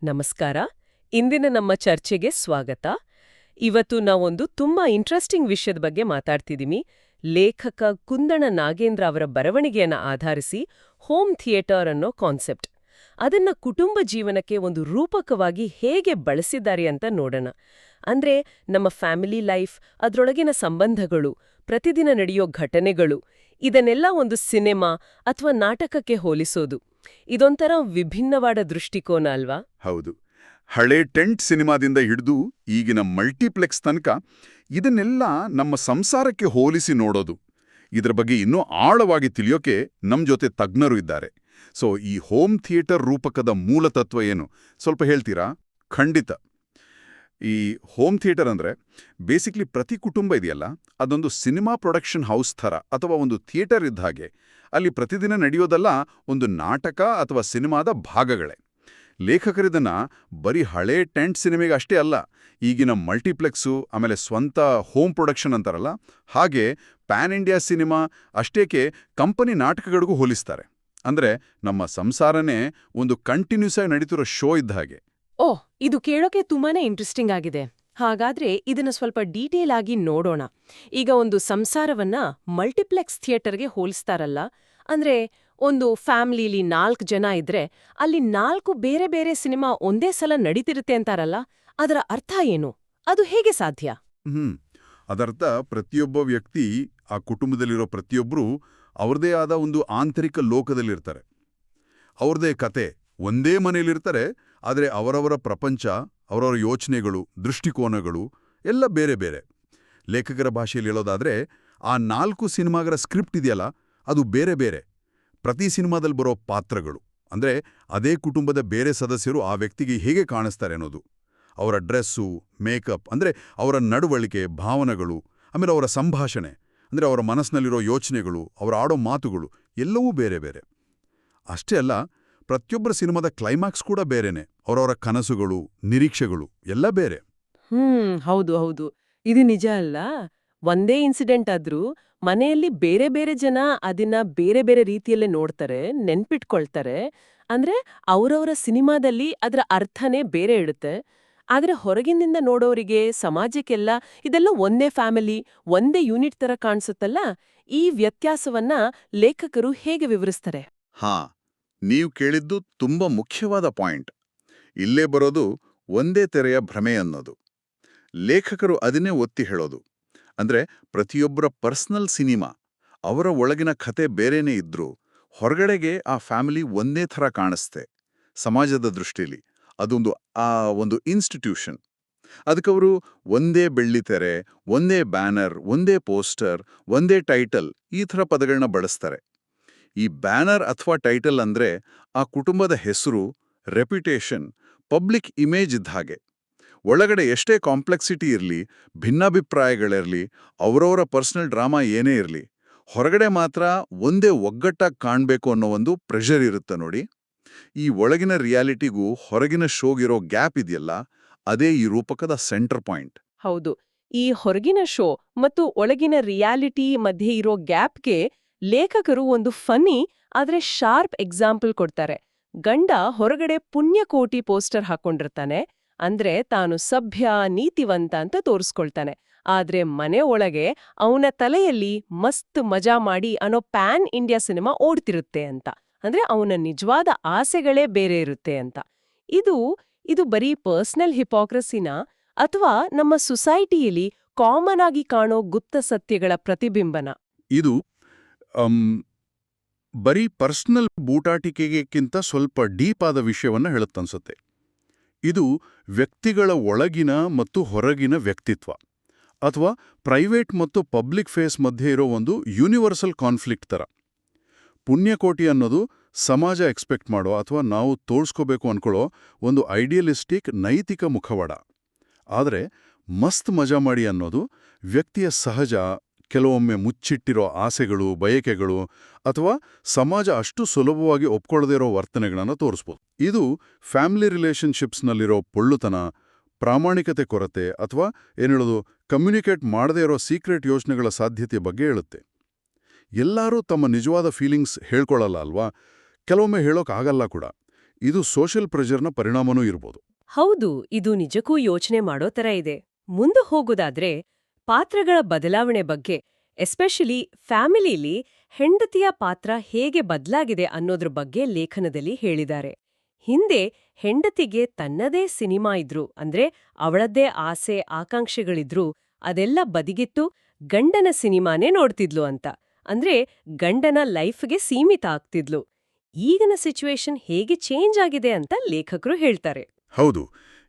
ನಮಸ್ಕಾರ. ಇಂದಿನ ನಮ್ಮ ಚರ್ಚೆಗೆ ಸ್ವಾಗತ. ಇವತ್ತು ನಾವೊಂದು ತುಂಬಾ ಇಂಟ್ರೆಸ್ಟಿಂಗ್ ವಿಷಯದ ಬಗ್ಗೆ ಮಾತಾಡ್ತಿದೀವಿ. ಲೇಖಕ ಕುಂದಣ ನಾಗೇಂದ್ರ ಅವರ ಬರವಣಿಗೆಯನ್ನ ಆಧರಿಸಿ ಹೋಮ್ ಥಿಯೇಟರ್ ಅನ್ನೋ ಕಾನ್ಸೆಪ್ಟ್. ಅದನ್ನ ಕುಟುಂಬ ಜೀವನಕ್ಕೆ ಒಂದು ರೂಪಕವಾಗಿ ಹೇಗೆ ಬಳಸಿದ್ದಾರೆ ಅಂತ ನೋಡೋಣ. ಅಂದ್ರೆ ನಮ್ಮ ಫ್ಯಾಮಿಲಿ ಲೈಫ್, ಅದ್ರೊಳಗಿನ ಸಂಬಂಧಗಳು, ಪ್ರತಿದಿನ ನಡೆಯೋ ಘಟನೆಗಳು, ಇದನ್ನೆಲ್ಲ ಒಂದು ಸಿನೆಮಾ ಅಥವಾ ನಾಟಕಕ್ಕೆ ಹೋಲಿಸೋದು. ಇದೊಂಥರ ವಿಭಿನ್ನವಾದ ದೃಷ್ಟಿಕೋನ ಅಲ್ವಾ? ಹೌದು. ಹಳೆ ಟೆಂಟ್ ಸಿನಿಮಾದಿಂದ ಹಿಡಿದು ಈಗಿನ ಮಲ್ಟಿಪ್ಲೆಕ್ಸ್ ತನಕ ಇದನ್ನೆಲ್ಲ ನಮ್ಮ ಸಂಸಾರಕ್ಕೆ ಹೋಲಿಸಿ ನೋಡೋದು. ಇದರ ಬಗ್ಗೆ ಇನ್ನೂ ಆಳವಾಗಿ ತಿಳಿಯೋಕೆ ನಮ್ ಜೊತೆ ತಜ್ಞರು ಇದ್ದಾರೆ. ಸೊ ಈ ಹೋಮ್ ಥಿಯೇಟರ್ ರೂಪಕದ ಮೂಲ ತತ್ವ ಏನು ಸ್ವಲ್ಪ ಹೇಳ್ತೀರಾ? ಖಂಡಿತ. ಈ ಹೋಮ್ ಥಿಯೇಟರ್ ಅಂದ್ರೆ ಬೇಸಿಕ್ಲಿ ಪ್ರತಿ ಕುಟುಂಬ ಇದೆಯಲ್ಲ, ಅದೊಂದು ಸಿನಿಮಾ ಪ್ರೊಡಕ್ಷನ್ ಹೌಸ್ ಥರ ಅಥವಾ ಒಂದು ಥಿಯೇಟರ್ ಇದ್ದ ಹಾಗೆ. ಅಲ್ಲಿ ಪ್ರತಿದಿನ ನಡೆಯೋದಲ್ಲ ಒಂದು ನಾಟಕ ಅಥವಾ ಸಿನಿಮಾದ ಭಾಗಗಳೇ. ಲೇಖಕರಿದನ್ನ ಬರೀ ಹಳೇ ಟೆಂಟ್ ಸಿನಿಮೆಗೆ ಅಷ್ಟೇ ಅಲ್ಲ, ಈಗಿನ ಮಲ್ಟಿಪ್ಲೆಕ್ಸು, ಆಮೇಲೆ ಸ್ವಂತ ಹೋಮ್ ಪ್ರೊಡಕ್ಷನ್ ಅಂತಾರಲ್ಲ ಹಾಗೆ ಪ್ಯಾನ್ ಇಂಡಿಯಾ ಸಿನಿಮಾ, ಅಷ್ಟೇಕೆ ಕಂಪನಿ ನಾಟಕಗಳಿಗೂ ಹೋಲಿಸ್ತಾರೆ. ಅಂದ್ರೆ ನಮ್ಮ ಸಂಸಾರನೇ ಒಂದು ಕಂಟಿನ್ಯೂಸ್ ಆಗಿ ನಡೀತಿರೋ ಶೋ ಇದ್ದ ಹಾಗೆ. ಓಹ್, ಇದು ಕೇಳೋಕೆ ತುಂಬಾನೇ ಇಂಟ್ರೆಸ್ಟಿಂಗ್ ಆಗಿದೆ. ಹಾಗಾದ್ರೆ ಇದನ್ನ ಸ್ವಲ್ಪ ಡೀಟೇಲ್ ಆಗಿ ನೋಡೋಣ. ಈಗ ಒಂದು ಸಂಸಾರವನ್ನ ಮಲ್ಟಿಪ್ಲೆಕ್ಸ್ ಥಿಯೇಟರ್ಗೆ ಹೋಲಿಸ್ತಾರಲ್ಲ, ಅಂದ್ರೆ ಒಂದು ಫ್ಯಾಮಿಲಿಲಿ 4 ಜನ ಇದ್ರೆ ಅಲ್ಲಿ 4 ಬೇರೆ ಬೇರೆ ಸಿನಿಮಾ ಒಂದೇ ಸಲ ನಡೀತಿರುತ್ತೆ ಅಂತಾರಲ್ಲ, ಅದರ ಅರ್ಥ ಏನು? ಅದು ಹೇಗೆ ಸಾಧ್ಯ? ಅದರ್ಥ ಪ್ರತಿಯೊಬ್ಬ ವ್ಯಕ್ತಿ, ಆ ಕುಟುಂಬದಲ್ಲಿರೋ ಪ್ರತಿಯೊಬ್ಬರೂ ಅವ್ರದೇ ಆದ ಒಂದು ಆಂತರಿಕ ಲೋಕದಲ್ಲಿರ್ತಾರೆ. ಅವ್ರದೇ ಕತೆ, ಒಂದೇ ಮನೆಯಲ್ಲಿರ್ತಾರೆ, ಆದರೆ ಅವರವರ ಪ್ರಪಂಚ, ಅವರವರ ಯೋಚನೆಗಳು, ದೃಷ್ಟಿಕೋನಗಳು ಎಲ್ಲ ಬೇರೆ ಬೇರೆ. ಲೇಖಕರ ಭಾಷೆಯಲ್ಲಿ ಹೇಳೋದಾದ್ರೆ ಆ 4 ಸಿನಿಮಾಗಳ ಸ್ಕ್ರಿಪ್ಟ್ ಇದೆಯಲ್ಲ, ಅದು ಬೇರೆ ಬೇರೆ. ಪ್ರತಿ ಸಿನಿಮಾದಲ್ಲಿ ಬರೋ ಪಾತ್ರಗಳು, ಅಂದ್ರೆ ಅದೇ ಕುಟುಂಬದ ಬೇರೆ ಸದಸ್ಯರು ಆ ವ್ಯಕ್ತಿಗೆ ಹೇಗೆ ಕಾಣಿಸ್ತಾರೆ ಅನ್ನೋದು, ಅವರ ಡ್ರೆಸ್ಸು, ಮೇಕಪ್, ಅಂದ್ರೆ ಅವರ ನಡವಳಿಕೆ, ಭಾವನೆಗಳು, ಆಮೇಲೆ ಅವರ ಸಂಭಾಷಣೆ, ಅಂದ್ರೆ ಅವರ ಮನಸ್ಸಿನಲ್ಲಿರೋ ಯೋಚನೆಗಳು, ಅವರ ಆಡೋ ಮಾತುಗಳು ಎಲ್ಲವೂ ಬೇರೆ ಬೇರೆ. ಅಷ್ಟೇ ಅಲ್ಲ, ಪ್ರತಿಯೊಬ್ಬರ ಸಿನಿಮಾದ ಕ್ಲೈಮ್ಯಾಕ್ಸ್ ಕೂಡ ಬೇರೆನೆ. ಅವರವರ ಕನಸುಗಳು, ನಿರೀಕ್ಷೆಗಳು ಎಲ್ಲ ಬೇರೆ. ಹೌದು ಹೌದು, ಇದು ನಿಜ ಅಲ್ಲ. ಒಂದೇ ಇನ್ಸಿಡೆಂಟ್ ಆದ್ರೂ ಮನೆಯಲ್ಲಿ ಬೇರೆ ಬೇರೆ ಜನ ಅದನ್ನ ಬೇರೆ ಬೇರೆ ರೀತಿಯಲ್ಲೇ ನೋಡ್ತಾರೆ, ನೆನ್ಪಿಟ್ಕೊಳ್ತಾರೆ. ಅಂದ್ರೆ ಅವರವರ ಸಿನಿಮಾದಲ್ಲಿ ಅದರ ಅರ್ಥನೇ ಬೇರೆ ಇಡುತ್ತೆ. ಆದ್ರೆ ಹೊರಗಿನಿಂದ ನೋಡೋರಿಗೆ, ಸಮಾಜಕ್ಕೆಲ್ಲ ಇದೆಲ್ಲ ಒಂದೇ ಫ್ಯಾಮಿಲಿ, ಒಂದೇ ಯೂನಿಟ್ ತರ ಕಾಣಿಸುತ್ತಲ್ಲ. ಈ ವ್ಯತ್ಯಾಸವನ್ನ ಲೇಖಕರು ಹೇಗೆ ವಿವರಿಸ್ತಾರೆ? ನೀವು ಕೇಳಿದ್ದು ತುಂಬಾ ಮುಖ್ಯವಾದ ಪಾಯಿಂಟ್. ಇಲ್ಲೇ ಬರೋದು ಒಂದೇ ತೆರೆಯ ಭ್ರಮೆ ಅನ್ನೋದು. ಲೇಖಕರು ಅದನ್ನೇ ಒತ್ತಿ ಹೇಳೋದು. ಅಂದ್ರೆ ಪ್ರತಿಯೊಬ್ಬರ ಪರ್ಸನಲ್ ಸಿನಿಮಾ, ಅವರ ಒಳಗಿನ ಕಥೆ ಬೇರೆನೇ ಇದ್ರೂ ಹೊರಗಡೆಗೆ ಆ ಫ್ಯಾಮಿಲಿ ಒಂದೇ ಥರ ಕಾಣಿಸ್ತೆ. ಸಮಾಜದ ದೃಷ್ಟಿಲಿ ಅದೊಂದು ಒಂದು ಇನ್ಸ್ಟಿಟ್ಯೂಷನ್. ಅದಕ್ಕವರು ಒಂದೇ ಬೆಳ್ಳಿತೆರೆ, ಒಂದೇ ಬ್ಯಾನರ್, ಒಂದೇ ಪೋಸ್ಟರ್, ಒಂದೇ ಟೈಟಲ್, ಈ ಥರ ಪದಗಳನ್ನ ಬಳಸ್ತಾರೆ. ಈ ಬ್ಯಾನರ್ ಅಥವಾ ಟೈಟಲ್ ಅಂದ್ರೆ ಆ ಕುಟುಂಬದ ಹೆಸರು, ರೆಪ್ಯುಟೇಷನ್, ಪಬ್ಲಿಕ್ ಇಮೇಜ್ ಇದ್ದ ಹಾಗೆ. ಒಳಗಡೆ ಎಷ್ಟೇ ಕಾಂಪ್ಲೆಕ್ಸಿಟಿ ಇರಲಿ, ಭಿನ್ನಾಭಿಪ್ರಾಯಗಳಿರಲಿ, ಅವರವರ ಪರ್ಸನಲ್ ಡ್ರಾಮಾ ಏನೇ ಇರಲಿ, ಹೊರಗಡೆ ಮಾತ್ರ ಒಂದೇ ಒಗ್ಗಟ್ಟಾಗಿ ಕಾಣಬೇಕು ಅನ್ನೋ ಒಂದು ಪ್ರೆಷರ್ ಇರುತ್ತೆ ನೋಡಿ. ಈ ಒಳಗಿನ ರಿಯಾಲಿಟಿಗೂ ಹೊರಗಿನ ಶೋಗಿರೋ ಗ್ಯಾಪ್ ಇದೆಯಲ್ಲ, ಅದೇ ಈ ರೂಪಕದ ಸೆಂಟರ್ ಪಾಯಿಂಟ್. ಹೌದು, ಈ ಹೊರಗಿನ ಶೋ ಮತ್ತು ಒಳಗಿನ ರಿಯಾಲಿಟಿ ಮಧ್ಯೆ ಇರೋ ಗ್ಯಾಪ್ಗೆ ಲೇಖಕರು ಒಂದು ಫನ್ನಿ ಆದ್ರೆ ಶಾರ್ಪ್ ಎಕ್ಸಾಂಪಲ್ ಕೊಡ್ತಾರೆ. ಗಂಡ ಹೊರಗಡೆ ಪುಣ್ಯಕೋಟಿ ಪೋಸ್ಟರ್ ಹಾಕೊಂಡಿರ್ತಾನೆ, ಅಂದ್ರೆ ತಾನು ಸಭ್ಯ, ನೀತಿವಂತ ಅಂತ ತೋರಿಸ್ಕೊಳ್ತಾನೆ. ಆದ್ರೆ ಮನೆ ಒಳಗೆ ಅವನ ತಲೆಯಲ್ಲಿ ಮಸ್ತ್ ಮಜಾ ಮಾಡಿ ಅನ್ನೋ ಪ್ಯಾನ್ ಇಂಡಿಯಾ ಸಿನಿಮಾ ಓಡ್ತಿರುತ್ತೆ ಅಂತ. ಅಂದ್ರೆ ಅವನ ನಿಜವಾದ ಆಸೆಗಳೇ ಬೇರೆ ಇರುತ್ತೆ ಅಂತ. ಇದು ಬರೀ ಪರ್ಸನಲ್ ಹಿಪಾಕ್ರಸಿನ ಅಥವಾ ನಮ್ಮ ಸೊಸೈಟಿಯಲ್ಲಿ ಕಾಮನ್ ಆಗಿ ಕಾಣೋ ಗುಪ್ತ ಸತ್ಯಗಳ ಪ್ರತಿಬಿಂಬನ? ಇದು ಬರೀ ಪರ್ಸನಲ್ ಬೂಟಾಟಿಕೆಗಿಂತ ಸ್ವಲ್ಪ ಡೀಪ್ ಆದ ವಿಷಯವನ್ನ ಹೇಳುತ್ತನ್ಸುತ್ತೆ. ಇದು ವ್ಯಕ್ತಿಗಳ ಒಳಗಿನ ಮತ್ತು ಹೊರಗಿನ ವ್ಯಕ್ತಿತ್ವ, ಅಥವಾ ಪ್ರೈವೇಟ್ ಮತ್ತು ಪಬ್ಲಿಕ್ ಫೇಸ್ ಮಧ್ಯೆ ಇರೋ ಒಂದು ಯೂನಿವರ್ಸಲ್ ಕಾನ್ಫ್ಲಿಕ್ಟ್ ಥರ. ಪುಣ್ಯಕೋಟಿ ಅನ್ನೋದು ಸಮಾಜ ಎಕ್ಸ್ಪೆಕ್ಟ್ ಮಾಡೋ ಅಥವಾ ನಾವು ತೋಳ್ಸ್ಕೋಬೇಕು ಅನ್ಕೊಳ್ಳೋ ಒಂದು ಐಡಿಯಲಿಸ್ಟಿಕ್ ನೈತಿಕ ಮುಖವಾಡ. ಆದರೆ ಮಸ್ತ್ ಮಜಾ ಮಾಡಿ ಅನ್ನೋದು ವ್ಯಕ್ತಿಯ ಸಹಜ, ಕೆಲವೊಮ್ಮೆ ಮುಚ್ಚಿಟ್ಟಿರೋ ಆಸೆಗಳು, ಬಯಕೆಗಳು, ಅಥವಾ ಸಮಾಜ ಅಷ್ಟು ಸುಲಭವಾಗಿ ಒಪ್ಕೊಳ್ಳದೇ ಇರೋ ವರ್ತನೆಗಳನ್ನು ತೋರಿಸ್ಬೋದು. ಇದು ಫ್ಯಾಮಿಲಿ ರಿಲೇಷನ್ಶಿಪ್ಸ್ನಲ್ಲಿರೋ ಪೊಳ್ಳುತನ, ಪ್ರಾಮಾಣಿಕತೆ ಕೊರತೆ, ಅಥವಾ ಏನೇಳೋದು ಕಮ್ಯುನಿಕೇಟ್ ಮಾಡದೇ ಇರೋ ಸೀಕ್ರೆಟ್ ಯೋಚನೆಗಳ ಸಾಧ್ಯತೆಯ ಬಗ್ಗೆ ಹೇಳುತ್ತೆ. ಎಲ್ಲರೂ ತಮ್ಮ ನಿಜವಾದ ಫೀಲಿಂಗ್ಸ್ ಹೇಳ್ಕೊಳ್ಳಲ್ಲ ಅಲ್ವಾ? ಕೆಲವೊಮ್ಮೆ ಹೇಳೋಕ್ಕಾಗಲ್ಲ ಕೂಡ. ಇದು ಸೋಷಿಯಲ್ ಪ್ರೆಷರ್ನ ಪರಿಣಾಮನೂ ಇರ್ಬೋದು. ಹೌದು, ಇದು ನಿಜಕ್ಕೂ ಯೋಚನೆ ಮಾಡೋ ತರ ಇದೆ. ಮುಂದೆ ಹೋಗೋದಾದ್ರೆ ಪಾತ್ರಗಳ ಬದಲಾವಣೆ ಬಗ್ಗೆ, ಎಸ್ಪೆಷಲಿ ಫ್ಯಾಮಿಲಿಲಿ ಹೆಂಡತಿಯ ಪಾತ್ರ ಹೇಗೆ ಬದಲಾಗಿದೆ ಅನ್ನೋದ್ರ ಬಗ್ಗೆ ಲೇಖನದಲ್ಲಿ ಹೇಳಿದ್ದಾರೆ. ಹಿಂದೆ ಹೆಂಡತಿಗೆ ತನ್ನದೇ ಸಿನಿಮಾ ಇದ್ರು, ಅಂದ್ರೆ ಅವಳದ್ದೇ ಆಸೆ ಆಕಾಂಕ್ಷೆಗಳಿದ್ರು, ಅದೆಲ್ಲ ಬದಿಗಿಟ್ಟು ಗಂಡನ ಸಿನಿಮಾನೇ ನೋಡ್ತಿದ್ಲು ಅಂತ. ಅಂದ್ರೆ ಗಂಡನ ಲೈಫ್ಗೆ ಸೀಮಿತ ಆಗ್ತಿದ್ಲು. ಈಗಿನ ಸಿಚುವೇಶನ್ ಹೇಗೆ ಚೇಂಜ್ ಆಗಿದೆ ಅಂತ ಲೇಖಕರು ಹೇಳ್ತಾರೆ. ಹೌದು,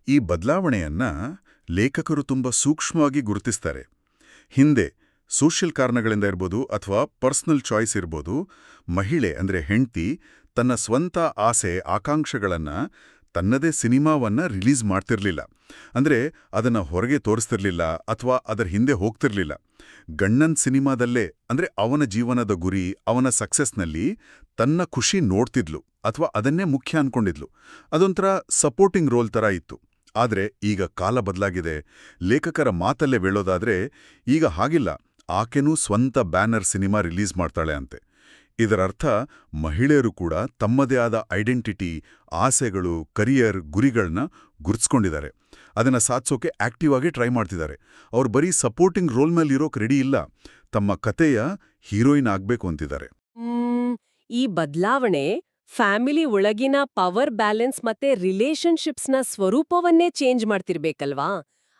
ಈ ಬದಲಾವಣೆಯನ್ನ ಲೇಖಕರು ತುಂಬ ಸೂಕ್ಷ್ಮವಾಗಿ ಗುರುತಿಸ್ತಾರೆ. ಹಿಂದೆ ಸೋಷಿಯಲ್ ಕಾರಣಗಳಿಂದ ಇರ್ಬೋದು ಅಥವಾ ಪರ್ಸನಲ್ ಚಾಯ್ಸ್ ಇರ್ಬೋದು, ಮಹಿಳೆ ಅಂದ್ರೆ ಹೆಂಡ್ತಿ ತನ್ನ ಸ್ವಂತ ಆಸೆ ಆಕಾಂಕ್ಷೆಗಳನ್ನ ತನ್ನದೇ ಸಿನಿಮಾವನ್ನ ರಿಲೀಸ್ ಮಾಡ್ತಿರ್ಲಿಲ್ಲ. ಅಂದ್ರೆ ಅದನ್ನ ಹೊರಗೆ ತೋರಿಸ್ತಿರ್ಲಿಲ್ಲ ಅಥವಾ ಅದರ ಹಿಂದೆ ಹೋಗ್ತಿರ್ಲಿಲ್ಲ. ಗಂಡನ್ ಸಿನಿಮಾದಲ್ಲೇ, ಅಂದ್ರೆ ಅವನ ಜೀವನದ ಗುರಿ, ಅವನ ಸಕ್ಸಸ್ನಲ್ಲಿ ತನ್ನ ಖುಷಿ ನೋಡ್ತಿದ್ಲು ಅಥವಾ ಅದನ್ನೇ ಮುಖ್ಯ ಅನ್ಕೊಂಡಿದ್ಲು. ಅದೊಂಥರ ಸಪೋರ್ಟಿಂಗ್ ರೋಲ್ ತರ ಇತ್ತು. ಆದ್ರೆ ಈಗ ಕಾಲ ಬದಲಾಗಿದೆ. ಲೇಖಕರ ಮಾತಲ್ಲೇ ಹೇಳೋದಾದ್ರೆ ಈಗ ಹಾಗಿಲ್ಲ. ಆಕೆನೂ ಸ್ವಂತ ಬ್ಯಾನರ್ ಸಿನಿಮಾ ರಿಲೀಸ್ ಮಾಡ್ತಾಳೆ ಅಂತೆ. ಇದರರ್ಥ ಮಹಿಳೆಯರು ಕೂಡ ತಮ್ಮದೇ ಆದ ಐಡೆಂಟಿಟಿ, ಆಸೆಗಳು, ಕರಿಯರ್, ಗುರಿಗಳನ್ನ ಗುರ್ತಿಸ್ಕೊಂಡಿದ್ದಾರೆ. ಅದನ್ನ ಸಾಧಿಸೋಕೆ ಆಕ್ಟಿವ್ ಆಗಿ ಟ್ರೈ ಮಾಡ್ತಿದ್ದಾರೆ. ಅವ್ರು ಬರೀ ಸಪೋರ್ಟಿಂಗ್ ರೋಲ್ ಮೇಲೆ ಇರೋಕೆ ರೆಡಿ ಇಲ್ಲ, ತಮ್ಮ ಕತೆಯ ಹೀರೋಯಿನ್ ಆಗ್ಬೇಕು ಅಂತಿದ್ದಾರೆ. ಈ ಬದಲಾವಣೆ ಫ್ಯಾಮಿಲಿ ಒಳಗಿನ ಪವರ್ ಬ್ಯಾಲೆನ್ಸ್ ಮತ್ತೆ ರಿಲೇಶನ್ಶಿಪ್ಸ್ನ ಸ್ವರೂಪವನ್ನೇ ಚೇಂಜ್ ಮಾಡ್ತಿರ್ಬೇಕಲ್ವಾ?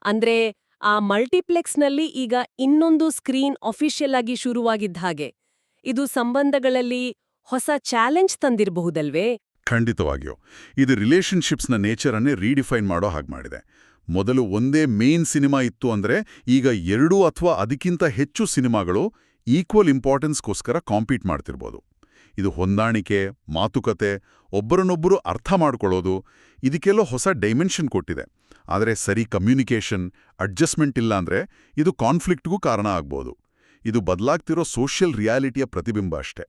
ಅಂದ್ರೆ ಆ ಮಲ್ಟಿಪ್ಲೆಕ್ಸ್ನಲ್ಲಿ ಈಗ ಇನ್ನೊಂದು ಸ್ಕ್ರೀನ್ ಅಫಿಷಿಯಲ್ ಆಗಿ ಶುರುವಾಗಿದ್ದ ಹಾಗೆ ಇದು ಸಂಬಂಧಗಳಲ್ಲಿ ಹೊಸ ಚಾಲೆಂಜ್ ತಂದಿರಬಹುದಲ್ವೇ? ಖಂಡಿತವಾಗಿಯೂ. ಇದು ರಿಲೇಶನ್ಶಿಪ್ಸ್ನ ನೇಚರನ್ನೇ ರೀಡಿಫೈನ್ ಮಾಡೋ ಹಾಗೆ ಮಾಡಿದೆ. ಮೊದಲು ಒಂದೇ ಮೇನ್ ಸಿನಿಮಾ ಇತ್ತು ಅಂದ್ರೆ ಈಗ 2 ಅಥವಾ ಅದಕ್ಕಿಂತ ಹೆಚ್ಚು ಸಿನಿಮಾಗಳು ಈಕ್ವಲ್ ಇಂಪಾರ್ಟೆನ್ಸ್ಗೋಸ್ಕರ ಕಾಂಪೀಟ್ ಮಾಡ್ತಿರ್ಬೋದು. ಇದು ಹೊಂದಾಣಿಕೆ, ಮಾತುಕತೆ, ಒಬ್ಬರನ್ನೊಬ್ಬರು ಅರ್ಥ ಮಾಡ್ಕೊಳ್ಳೋದು, ಇದಕ್ಕೆಲ್ಲೋ ಹೊಸ ಡೈಮೆನ್ಷನ್ ಕೊಟ್ಟಿದೆ. ಆದರೆ ಸರಿ ಕಮ್ಯುನಿಕೇಷನ್, ಅಡ್ಜಸ್ಟ್ಮೆಂಟ್ ಇಲ್ಲ ಅಂದ್ರೆ ಇದು ಕಾನ್ಫ್ಲಿಕ್ಟ್ಗೂ ಕಾರಣ ಆಗ್ಬೋದು. ಇದು ಬದಲಾಗ್ತಿರೋ ಸೋಷಿಯಲ್ ರಿಯಾಲಿಟಿಯ ಪ್ರತಿಬಿಂಬ ಅಷ್ಟೇ.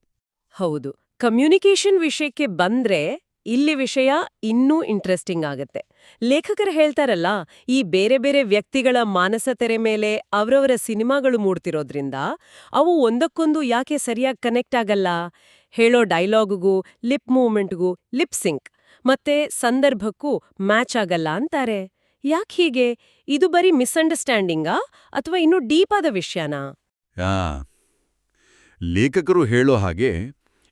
ಹೌದು, ಕಮ್ಯುನಿಕೇಷನ್ ವಿಷಯಕ್ಕೆ ಬಂದ್ರೆ ಇಲ್ಲಿ ವಿಷಯ ಇನ್ನೂ ಇಂಟ್ರೆಸ್ಟಿಂಗ್ ಆಗತ್ತೆ. ಲೇಖಕರು ಹೇಳ್ತಾರಲ್ಲ, ಈ ಬೇರೆ ಬೇರೆ ವ್ಯಕ್ತಿಗಳ ಮಾನಸ ತೆರೆ ಮೇಲೆ ಅವರವರ ಸಿನಿಮಾಗಳು ಮೂಡ್ತಿರೋದ್ರಿಂದ ಅವು ಒಂದಕ್ಕೊಂದು ಯಾಕೆ ಸರಿಯಾಗಿ ಕನೆಕ್ಟ್ ಆಗಲ್ಲ? ಹೇಳೋ ಡೈಲಾಗುಗೂ ಲಿಪ್ ಮೂವ್ಮೆಂಟ್ಗೂ ಲಿಪ್ ಸಿಂಕ್ ಮತ್ತೆ ಸಂದರ್ಭಕ್ಕೂ ಮ್ಯಾಚ್ ಆಗಲ್ಲ ಅಂತಾರೆ. ಯಾಕೆ ಹೀಗೆ? ಇದು ಬರೀ ಮಿಸ್ಅಂಡರ್ಸ್ಟ್ಯಾಂಡಿಂಗಾ ಅಥವಾ ಇನ್ನೂ ಡೀಪ್ ಆದ ವಿಷಯನಾ? ಲೇಖಕರು ಹೇಳೋ ಹಾಗೆ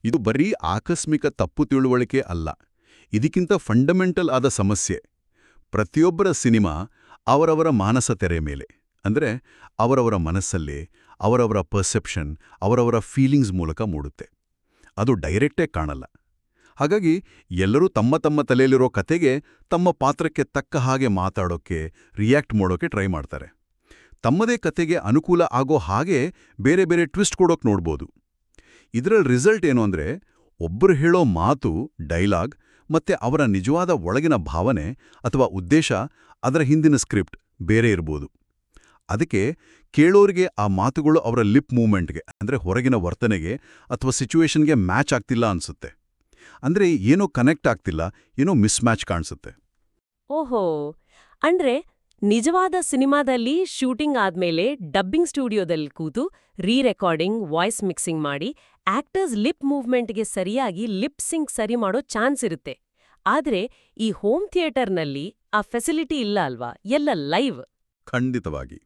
ಇದು ಬರೀ ಆಕಸ್ಮಿಕ ತಪ್ಪು ತಿಳುವಳಿಕೆ ಅಲ್ಲ. ಇದಕ್ಕಿಂತ ಫಂಡಮೆಂಟಲ್ ಆದ ಸಮಸ್ಯೆ. ಪ್ರತಿಯೊಬ್ಬರ ಸಿನಿಮಾ ಅವರವರ ಮಾನಸ ತೆರೆ ಮೇಲೆ, ಅಂದ್ರೆ ಅವರವರ ಮನಸ್ಸಲ್ಲೇ, ಅವರವರ ಪರ್ಸೆಪ್ಷನ್, ಅವರವರ ಫೀಲಿಂಗ್ಸ್ ಮೂಲಕ ಮೂಡುತ್ತೆ. ಅದು ಡೈರೆಕ್ಟೇ ಕಾಣಲ್ಲ. ಹಾಗಾಗಿ ಎಲ್ಲರೂ ತಮ್ಮ ತಮ್ಮ ತಲೆಯಲ್ಲಿರೋ ಕತೆಗೆ, ತಮ್ಮ ಪಾತ್ರಕ್ಕೆ ತಕ್ಕ ಹಾಗೆ ಮಾತಾಡೋಕ್ಕೆ, ರಿಯಾಕ್ಟ್ ಮಾಡೋಕೆ ಟ್ರೈ ಮಾಡ್ತಾರೆ. ತಮ್ಮದೇ ಕತೆಗೆ ಅನುಕೂಲ ಆಗೋ ಹಾಗೆ ಬೇರೆ ಬೇರೆ ಟ್ವಿಸ್ಟ್ ಕೊಡೋಕೆ ನೋಡ್ಬೋದು. ಇದರಲ್ಲಿ ರಿಸಲ್ಟ್ ಏನು ಅಂದ್ರೆ, ಒಬ್ಬರು ಹೇಳೋ ಮಾತು, ಡೈಲಾಗ್ ಮತ್ತೆ ಅವರ ನಿಜವಾದ ಒಳಗಿನ ಭಾವನೆ ಅಥವಾ ಉದ್ದೇಶ, ಅದರ ಹಿಂದಿನ ಸ್ಕ್ರಿಪ್ಟ್ ಬೇರೆ ಇರ್ಬೋದು. ಅದಕ್ಕೆ ಕೇಳೋರಿಗೆ ಆ ಮಾತುಗಳು ಅವರ ಲಿಪ್ ಮೂವ್ಮೆಂಟ್ಗೆ, ಅಂದ್ರೆ ಹೊರಗಿನ ವರ್ತನೆಗೆ ಅಥವಾ ಸಿಚುವೇಶನ್ಗೆ ಮ್ಯಾಚ್ ಆಗ್ತಿಲ್ಲ ಅನ್ಸುತ್ತೆ. ಅಂದ್ರೆ ಏನೋ ಕನೆಕ್ಟ್ ಆಗ್ತಿಲ್ಲ, ಏನೋ ಮಿಸ್ಮ್ಯಾಚ್ ಕಾಣಿಸುತ್ತೆ. ಓಹೋ, ಅಂದ್ರೆ ನಿಜವಾದ ಸಿನಿಮಾದಲ್ಲಿ ಶೂಟಿಂಗ್ ಆದ್ಮೇಲೆ ಡಬ್ಬಿಂಗ್ ಸ್ಟುಡಿಯೋದಲ್ಲಿ ಕೂತು ರೀರೆಕಾರ್ಡಿಂಗ್, ವಾಯ್ಸ್ ಮಿಕ್ಸಿಂಗ್ ಮಾಡಿ ಆಕ್ಟರ್ಸ್ ಲಿಪ್ ಮೂವ್ಮೆಂಟ್ಗೆ ಸರಿಯಾಗಿ ಲಿಪ್ ಸಿಂಕ್ ಸರಿ ಮಾಡೋ ಚಾನ್ಸ್ ಇರುತ್ತೆ. ಆದ್ರೆ ಈ ಹೋಮ್ ಥಿಯೇಟರ್ನಲ್ಲಿ ಆ ಫೆಸಿಲಿಟಿ ಇಲ್ಲ ಅಲ್ವಾ? ಎಲ್ಲ ಲೈವ್. ಖಂಡಿತವಾಗಿ.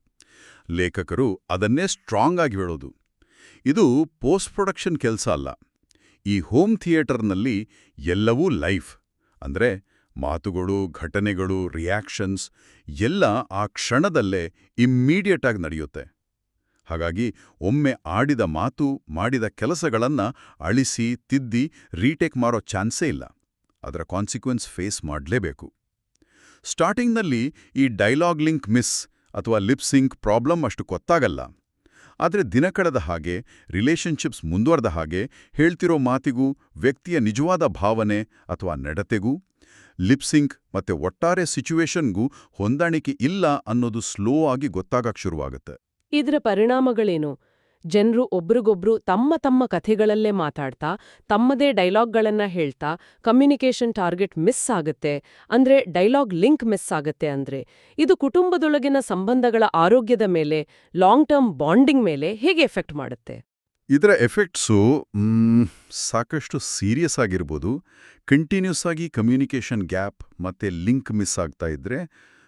ಲೇಖಕರು ಅದನ್ನೇ ಸ್ಟ್ರಾಂಗ್ ಆಗಿ ಹೇಳೋದು. ಇದು ಪೋಸ್ಟ್ ಪ್ರೊಡಕ್ಷನ್ ಕೆಲಸ ಅಲ್ಲ. ಈ ಹೋಮ್ ಥಿಯೇಟರ್ನಲ್ಲಿ ಎಲ್ಲವೂ ಲೈವ್. ಅಂದ್ರೆ ಮಾತುಗಳು, ಘಟನೆಗಳು, ರಿಯಾಕ್ಷನ್ಸ್ ಎಲ್ಲ ಆ ಕ್ಷಣದಲ್ಲೇ ಇಮ್ಮಿಡಿಯೇಟ್ ಆಗಿ ನಡೆಯುತ್ತೆ. ಹಾಗಾಗಿ ಒಮ್ಮೆ ಆಡಿದ ಮಾತು, ಮಾಡಿದ ಕೆಲಸಗಳನ್ನ ಅಳಿಸಿ, ತಿದ್ದಿ, ರೀಟೇಕ್ ಮಾಡೋ ಚಾನ್ಸೇ ಇಲ್ಲ. ಅದರ ಕಾನ್ಸಿಕ್ವೆನ್ಸ್ ಫೇಸ್ ಮಾಡಲೇಬೇಕು. ಸ್ಟಾರ್ಟಿಂಗ್ನಲ್ಲಿ ಈ ಡೈಲಾಗ್ ಲಿಂಕ್ ಮಿಸ್ ಅಥವಾ ಲಿಪ್ ಸಿಂಕ್ ಪ್ರಾಬ್ಲಮ್ ಅಷ್ಟು ಗೊತ್ತಾಗಲ್ಲ. ಆದರೆ ದಿನ ಕಳೆದ ಹಾಗೆ, ರಿಲೇಷನ್ಶಿಪ್ಸ್ ಮುಂದುವರೆದ ಹಾಗೆ, ಹೇಳ್ತಿರೋ ಮಾತಿಗೂ, ವ್ಯಕ್ತಿಯ ನಿಜವಾದ ಭಾವನೆ ಅಥವಾ ನಡತೆಗೂ, ಲಿಪ್ಸಿಂಕ್ ಮತ್ತೆ ಒಟ್ಟಾರೆ ಸಿಚುವೇಶನ್ಗೂ ಹೊಂದಾಣಿಕೆ ಇಲ್ಲ ಅನ್ನೋದು ಸ್ಲೋ ಆಗಿ ಗೊತ್ತಾಗಕ್ಕೆ ಶುರುವಾಗುತ್ತೆ. ಇದರ ಪರಿಣಾಮಗಳೇನು? ಜನರು ಒಬ್ರಿಗೊಬ್ರು ತಮ್ಮ ತಮ್ಮ ಕಥೆಗಳಲ್ಲೇ ಮಾತಾಡ್ತಾ, ತಮ್ಮದೇ ಡೈಲಾಗ್ಗಳನ್ನ ಹೇಳ್ತಾ ಕಮ್ಯುನಿಕೇಷನ್ ಟಾರ್ಗೆಟ್ ಮಿಸ್ ಆಗುತ್ತೆ. ಅಂದ್ರೆ ಡೈಲಾಗ್ ಲಿಂಕ್ ಮಿಸ್ ಆಗುತ್ತೆ. ಅಂದ್ರೆ ಇದು ಕುಟುಂಬದೊಳಗಿನ ಸಂಬಂಧಗಳ ಆರೋಗ್ಯದ ಮೇಲೆ, ಲಾಂಗ್ ಟರ್ಮ್ ಬಾಂಡಿಂಗ್ ಮೇಲೆ ಹೇಗೆ ಎಫೆಕ್ಟ್ ಮಾಡುತ್ತೆ? ಇದರ ಎಫೆಕ್ಟ್ಸು ಸಾಕಷ್ಟು ಸೀರಿಯಸ್ ಆಗಿರ್ಬೋದು. ಕಂಟಿನ್ಯೂಸ್ ಆಗಿ ಕಮ್ಯುನಿಕೇಷನ್ ಗ್ಯಾಪ್ ಮತ್ತು ಲಿಂಕ್ ಮಿಸ್ ಆಗ್ತಾ ಇದ್ರೆ